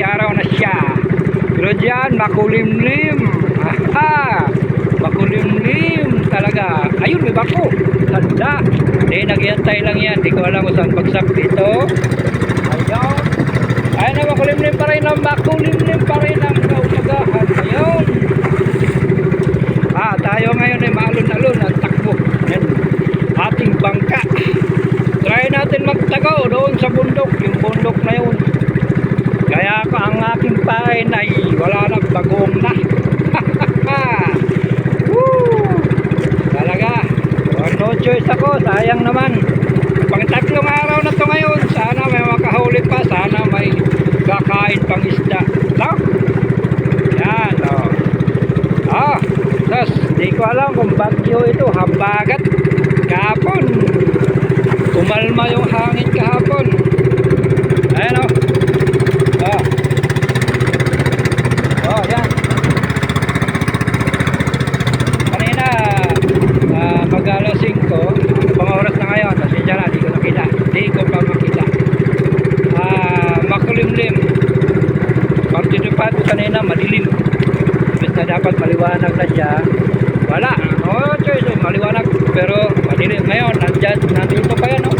araw na siya. Pero dyan, makulimlim. Aha! Makulimlim talaga. Ayun, may bako. Tanda. Hindi, naghihintay lang yan. Hindi ko alam kung saan bagsak dito. Ayun. Ayun na, makulimlim pa rin ang makulimlim pa rin ang kaumagahan. Ayun. Tayo ngayon ay maalon-alon at takbo. Yan. Ating bangka. Try natin magtagaw doon sa bundok. Yung bundok na yun. Kaya ako ang aking pain ay wala na, bagong na. Talaga. No choice ako. Sayang naman. Pang tatlong araw na to ngayon. Sana may makahuli pa. Sana may kakain pang isda. No? Yan. Tapos, di ko alam kung bagyo ito. Habagat. Kahapon. Kumalma yung hangin kahapon. Ayan o. Yan. Kanina, mag-alas 5, pang oras na ngayon. Kasi dyan na, di ko nakita. Di ko pa makita. Makulimlim. Pagtitupat ko kanina, madilim. Imbes na dapat maliwanag na siya. Wala. No choice. Maliwanag. Pero madilim. Ngayon, nandito pa yan, no?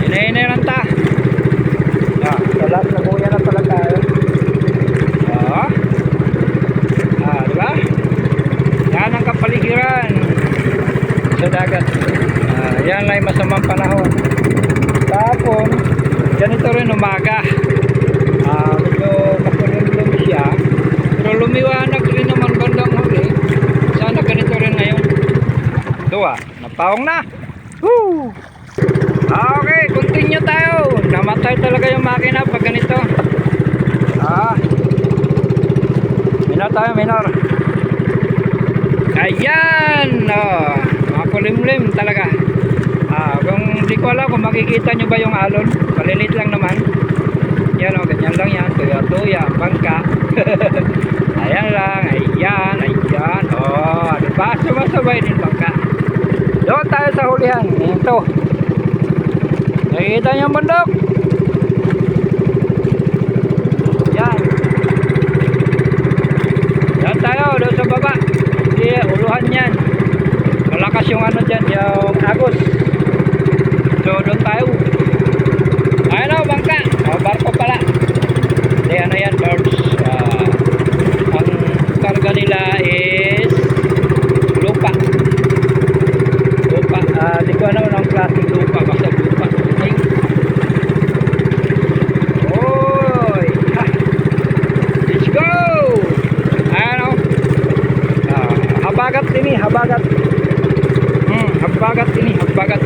Hinahinan ta. Salat na buya na pala tayo. Diba? Yan ang kapaligiran sa dagat. Yan lang masamang panahon. Tapos, ganito rin umaga. Medyo makulimlim siya. Pero lumiwanag rin naman bandang huli. Sana ganito rin ngayon. Ito napawang na. Woo! Okay, continue tayo. Namatay talaga yung makina pag ganito. Minor tayo, minor. Ayan. Makulimlim talaga. Kung di ko alam kung makikita nyo ba yung alon. Palilit lang naman. Yan ganyan lang yan. Tuya-tuya, bangka. Ayan lang. Ayan. Diba? Sumasabay din bangka. Doon tayo sa hulihan. Ito. Nakikita niyo ang bundok. Yan. Yan tayo doon sa baba. Hindi, uluhan yan. Malakas yung ano dyan, yung agos. So doon tayo. Ayun o, bangka. Barko pala. Hindi, ano yan, birds. Ang karga nila is lupa. Di ko alam ang klaseng lupa. Basta lupa. Let's go! Ayan o. Habagat ini, habagat. Habagat ini, habagat.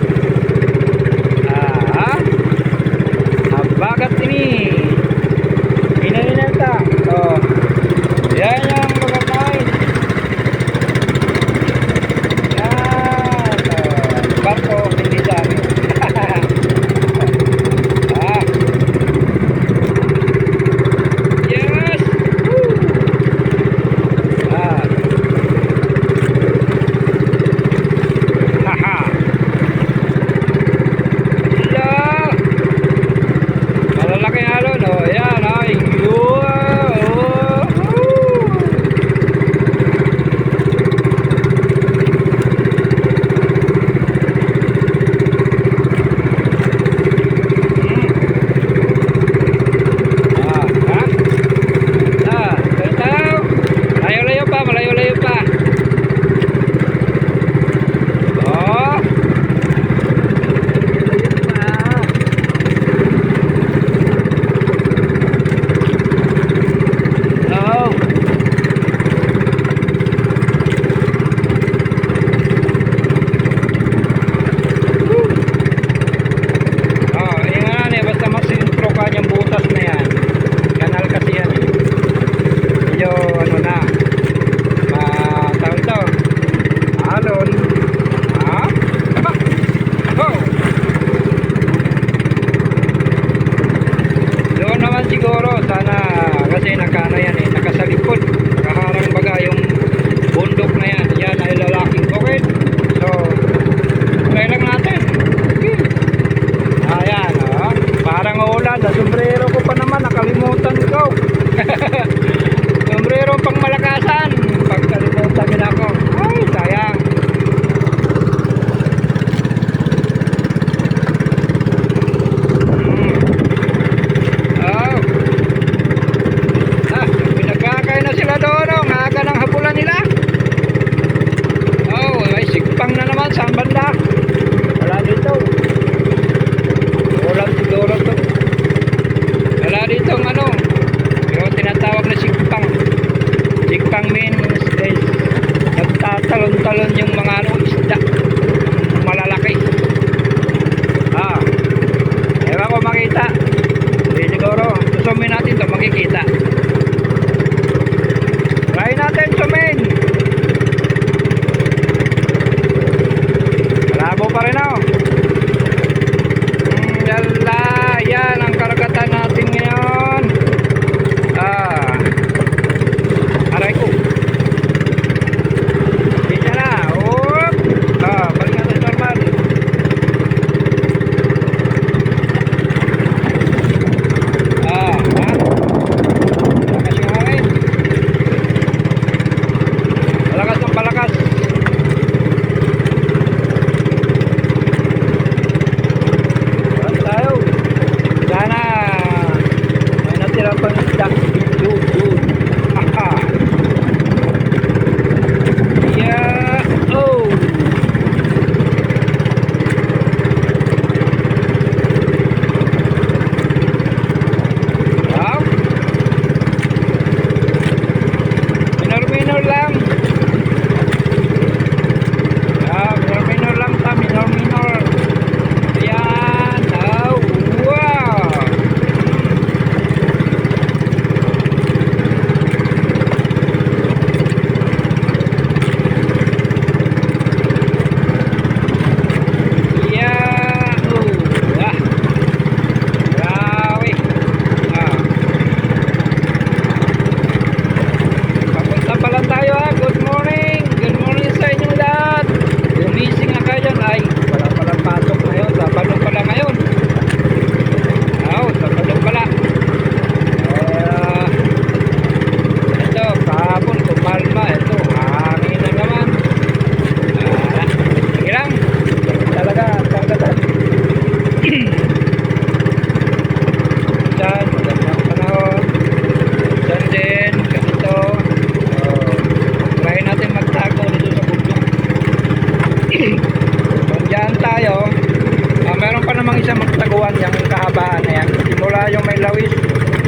yung may lawis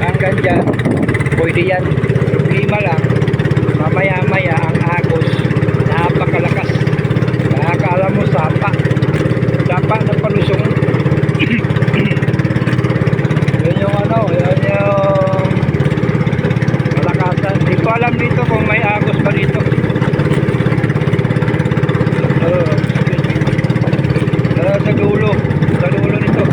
hanggang dyan, pwede yan. Problema lang, mamaya-maya ang agos, napakalakas. Nakakala mo sapa na palusong. Yun yung ano, yun yung malakasan. Di ko alam dito kung may agos pa dito. Sa dulo nito.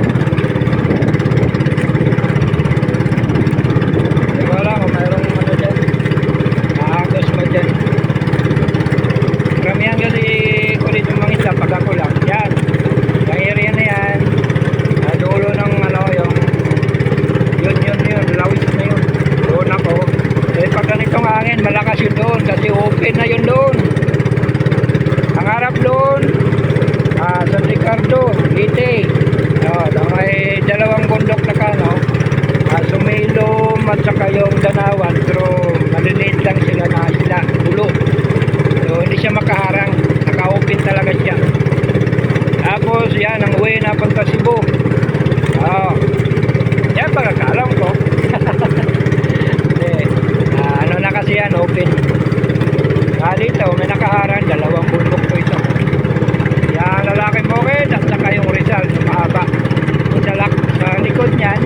Di ko alam kung mayroong ano dyan, agos pa dyan. Karamihan kasi ko dito mga isla pag ako lang. Yan, ang area na yan, sa dulo ng ano yung yun, lawis na yun. Doon ako. Eh pag ganitong hangin, malakas yun doon kasi open na yun doon. Ang harap doon, San Ricardo, Leyte. May dalawang bundok na kano, Sumilom at saka yung Danawan, pero maliliit lang sila na sila, dulo. So hindi siya makaharang, naka-open talaga siya. Tapos yan, ang way na punta Cebu. Yan pagkakalam ko. Ano na kasi yan, open. Dito, may nakaharang, dalawang bundok po ito. Yan, lalaki bukid at saka yung Rizal, mahaba. Dalak sa likod niyan,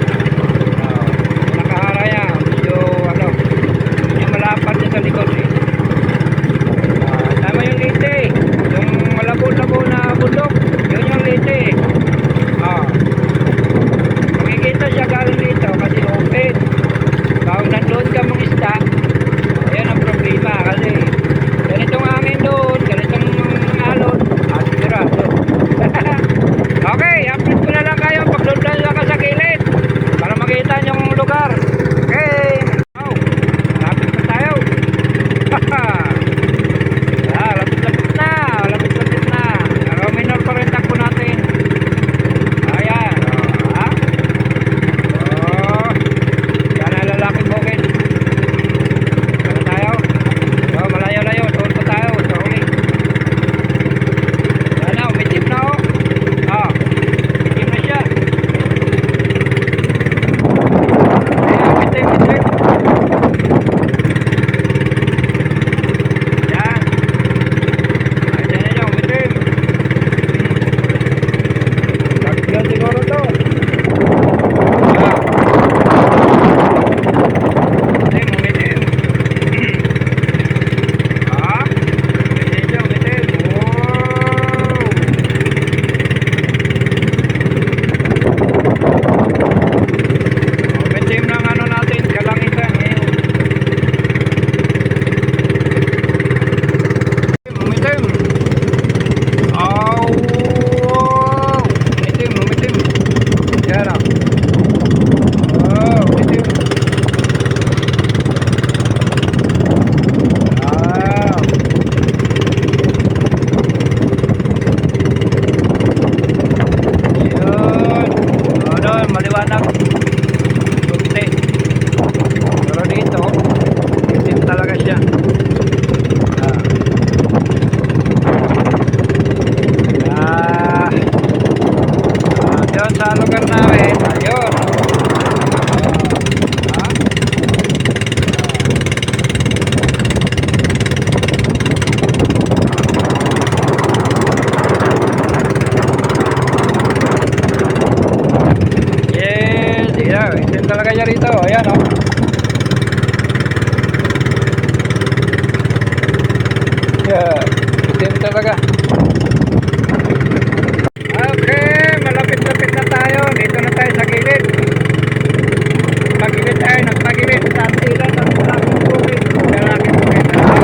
nakaharang yan. Yung yung malapad niya sa likod eh. Tama yung Leyte, yung malabo-labo na bundok, yun yung Leyte. Makikita siya galing dito kasi open. Kung nandun ka mong isda, ayan ang problema kasi ganitong hangin doon, ganitong alon, sigurado. Okay, update ko na lang kayo pag doon lang ka sa gilid para makita yung lugar. Okay, lapit na tayo. Lapit na. Pero minor pa rin takbo natin. Ayan, yan ang lalaki bukid. Saan tayo? Malayo-layo, doon pa tayo sa huli. Yan na, umitip na umitip na siya. Ayan, umitip. Yan. Ayan na yung umitip. Bagyan siguro to. Umitip. Umitim ng ano natin, kalangitan ngayon. Umitim. Umitim. Yan umitim. Yun. Maliwanag. Kunti. Pero dito, itim talaga siya. Diyan sa lugar namin, ayun. Itim talaga siya rito. Ayan itim talaga. Okay, malapit-lapit na tayo. Dito na tayo sa gilid. Pagilid tayo, nagpagilid. Tantilan ng lakong bukid. Lalaki bukid na lang.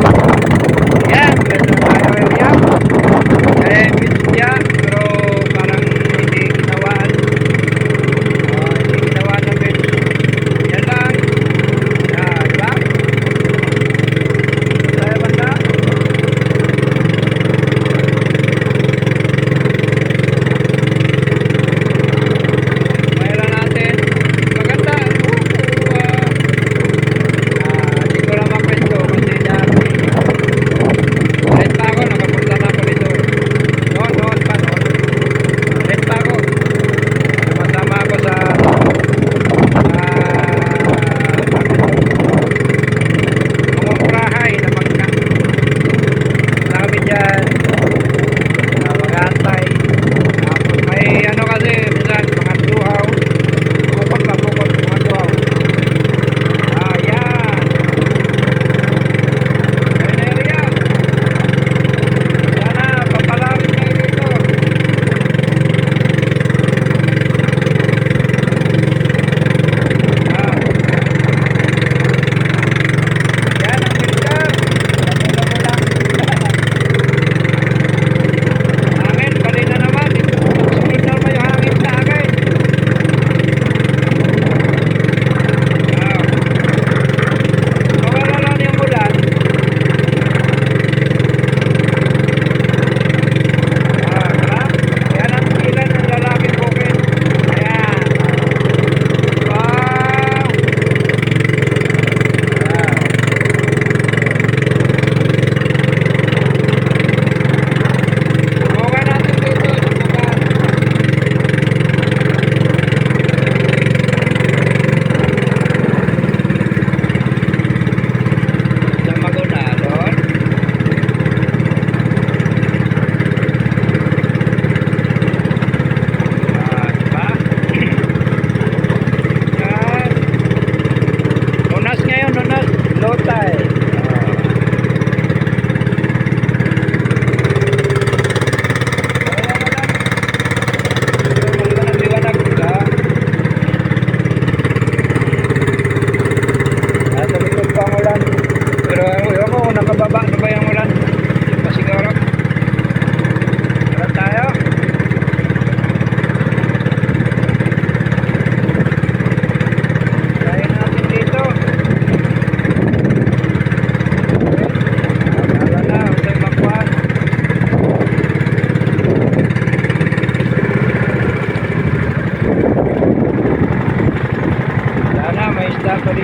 Ayan, dito tayo area. Beach siya, pero parang hindi ginawaan. Hindi ginawaan ng beach. Yan lang. Diba? Tayo banda.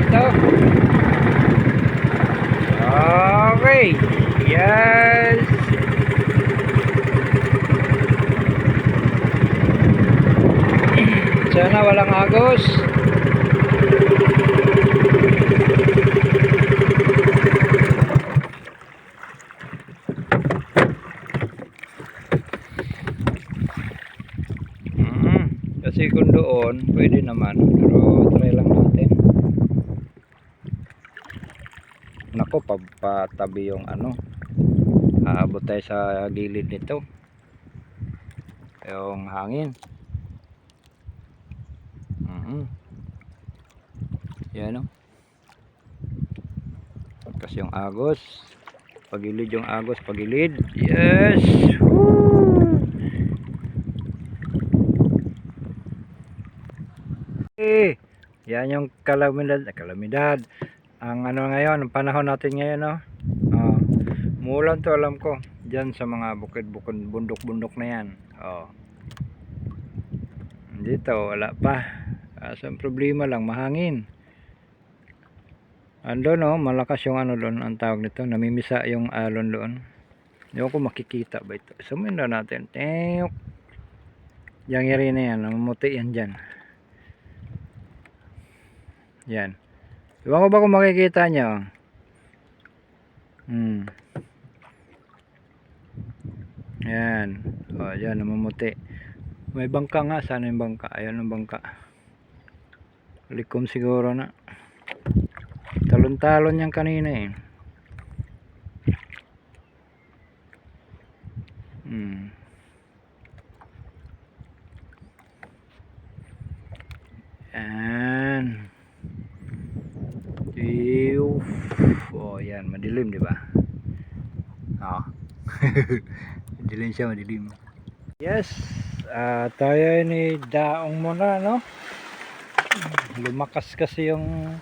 dito. Okay. Yes. Sana walang agos. Kasi kung doon, pwede naman. Pero try lang natin. Nako, papatabi yung ano. Aabot tayo sa gilid nito. Yung hangin. Yan o. Kasi yung agos. Pagilid yung agos, pagilid. Yes! Woo! Yan yung kalamidad. Ang ano ngayon, ang panahon natin ngayon, no? Muulan to, alam ko. Diyan sa mga bukid-bukid, bundok-bundok na yan. Dito, wala pa. Ang problema lang, mahangin. Ando, no? Malakas yung ano doon, ang tawag nito. Namimisa yung alon doon. Hindi ko makikita ba ito. Sumin na natin. Tiyok. Yang yari na yan, namumuti yan dyan. Yan. Diba ko ba kung makikita nyo? Yan. O, yan, namumuti. May bangka nga. Sana yung bangka? Ayan yung bangka. Likom siguro na. Talon-talon yan kanina eh. Yan. Oh, yan, madilim, di ba? Madilim siya, madilim. Yes, tayo ni daong muna, no? Lumakas kasi yung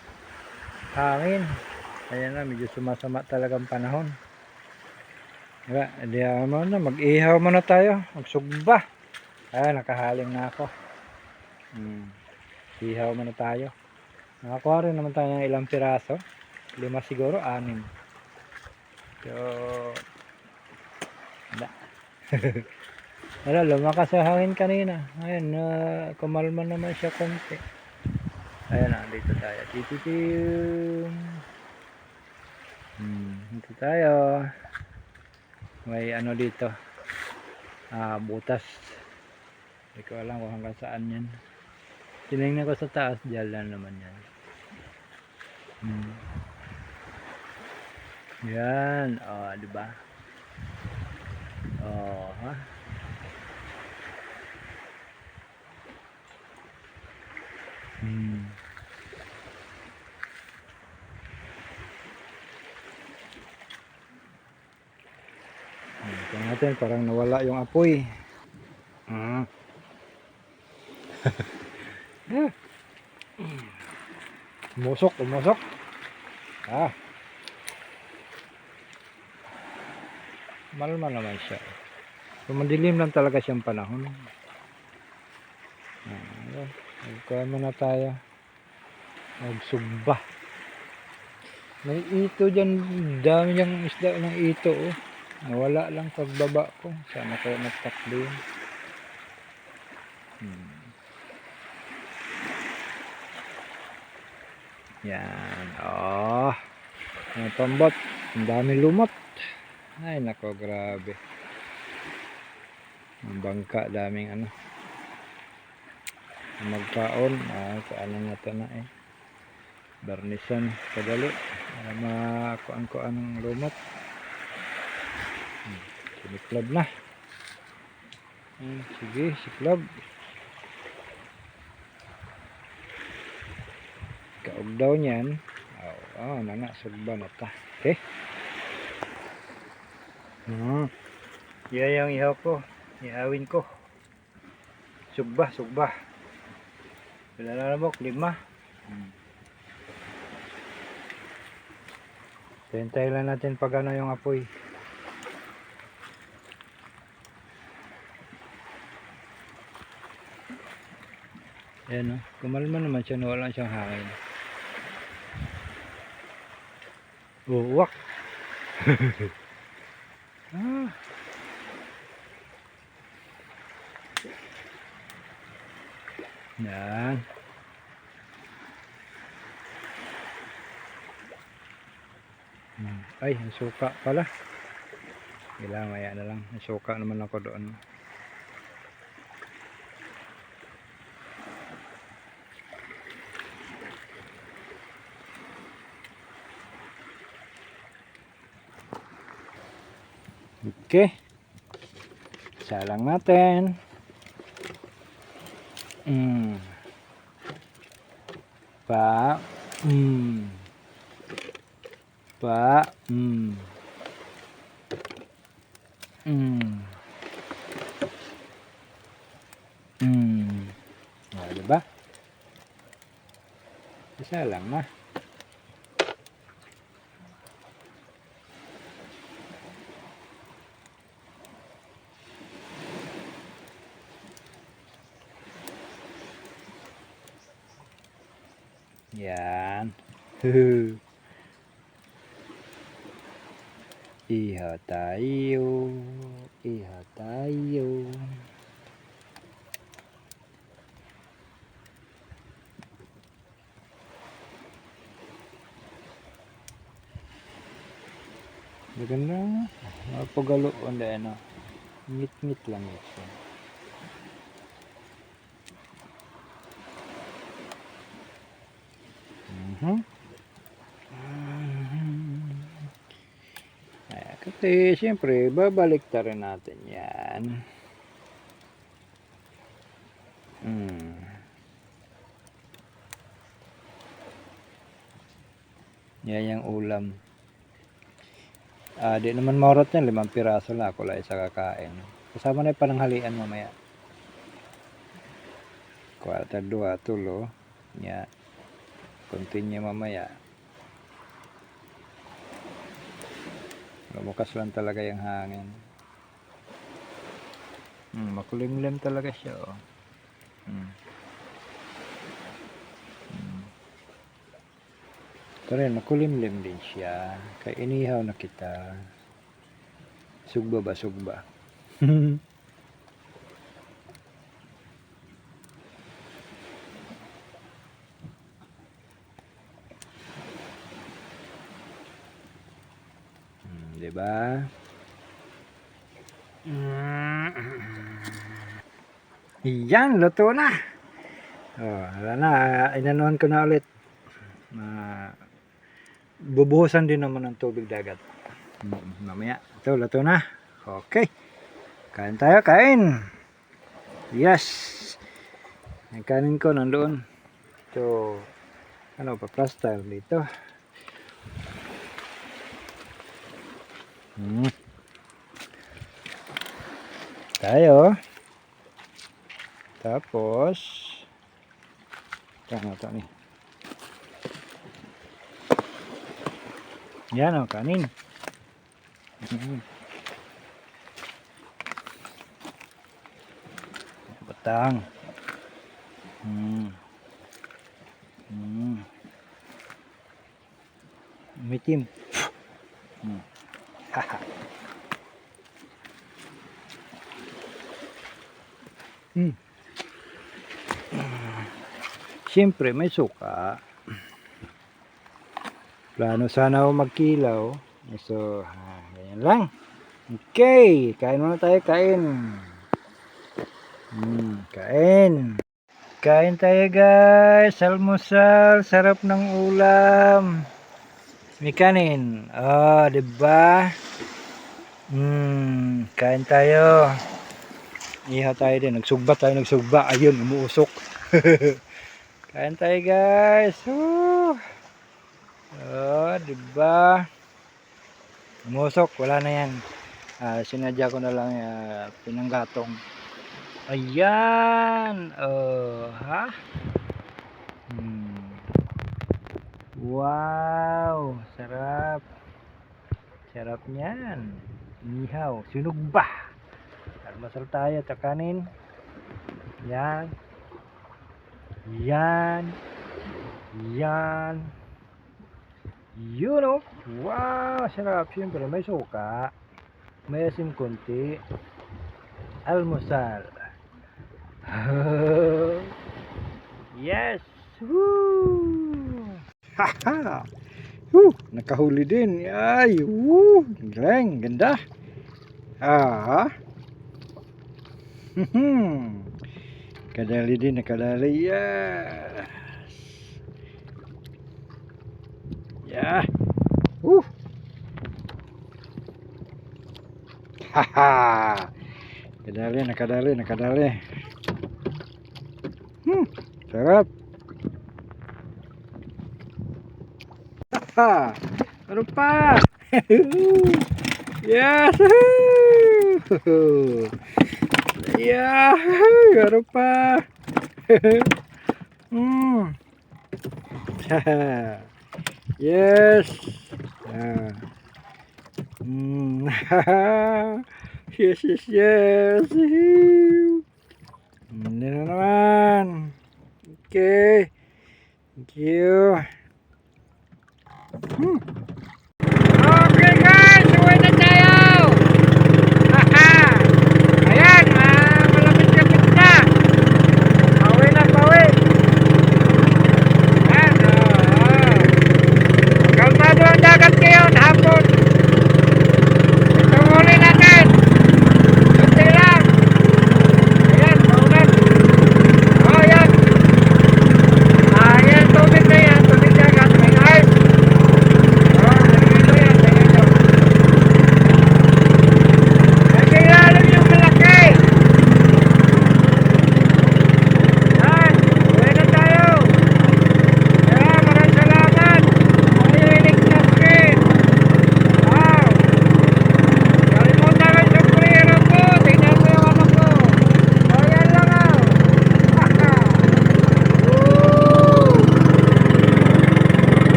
hangin. Ayan na, medyo sumasama talagang panahon. Diba? Di na, mag-ihaw muna tayo. Magsugba. Nakahaling na ako. Ihaw muna tayo. Nakakuha rin naman tayo ng ilang piraso. 5 siguro, 6. So, wala, lumakas sa hangin kanina. Ayun, kumalma naman siya konti. Ayun na, dito tayo. Dito tayo. May ano dito. Butas. Hindi ko alam kung hanggang saan yan. Tinignan ko sa taas, diyan lang naman yan. Yan, di ba? Ha? Ito natin, parang nawala yung apoy. Umusok. Malma naman siya. So, madilim lang talaga siyang panahon. Magkuha muna tayo. Magsugba. May ito dyan. Dami yung isda ng ito. Nawala lang pagbaba ko. Sana kaya nagtakbo yun. Yan. Ang pambot. Ang dami lumot. Ay nako, grabe. Ang bangka, daming ano. Magkaon. Kaanan na ito na eh. Barnisan. Kadali. Para makuan-kuan ng lumot. Siklab na. Sige, siklab. Kaog daw niyan. Sugba na ta. Okay. Yan yung ihaw ko. Ihawin ko. Sugba. Wala na lamok, 5. Hintayin lang natin pag ano yung apoy. Ayan, kumalma naman siya, wala siyang hangin. Uwak. Ah. Yan. Ay, ang suka pala. Kailangan maya na lang. Ang suka naman ako doon. Okay. Salang natin. Pa. Pa. Oh, diba? Isa lang na. Yan. Iha tayo. Iha tayo. Maganda. Mapagalo. Hindi ano. Ngit-ngit lang ito. Kasi siyempre babalik ta rin natin yan. Yan yung ulam. Di naman maurot yan, 5 piraso lang ako lang isa kakain. Kasama na yung pananghalian mamaya. 4, 2, tulo. Yan. Continue mamaya. Lumukas lang talaga yung hangin. Makulimlim talaga siya, oh. Ito rin, makulimlim din siya. Kaya inihaw na kita. Sugba ba, sugba? Diba? Yan, luto na. Oh, wala na. Inanuhan ko na ulit. Bubuhusan din naman ng tubig dagat. Mamaya. Ito, luto na. Okay. Kain tayo, kain. Yes. Ang kanin ko nandoon. Ito, ano pa, plaster dito. Tayo. Tapos ito nih. Yan o, kanin. Batang. Mitim. Haha. Siyempre may suka. Plano sana ako magkilaw. So, ganyan lang. Okay, kain muna tayo, kain. Kain. Kain tayo guys. Almusal, sarap ng ulam. May kanin. Oh, diba? Kain tayo. Iha tayo din. Nagsugba tayo, nagsugba. Ayun, umuusok. Kain tayo guys. Oh, diba? Umusok, wala na yan. Sinadya ko na lang pinanggatong. Ayan. Ha? Wow, sarap. Sarap niyan. Ihaw, sunog ba? Almasal tayo, takanin. Yan. Yan. Yan. Yun oh. Wow, sarap. Siyempre may suka. May asim konti. Almusal. Yes. Woo! Haha. Nakahuli din. Ay, woo! Galing, ganda. Ah. Kadali din, nakadali. Yes. Yeah. Woo! Haha. Nakadali, nakadali, nakadali. Sarap. Ha. Ano pa? Yes. Yeah. Ano pa? Yes. Ah. Yes, yes, yes. Hindi na naman. Okay. Thank you.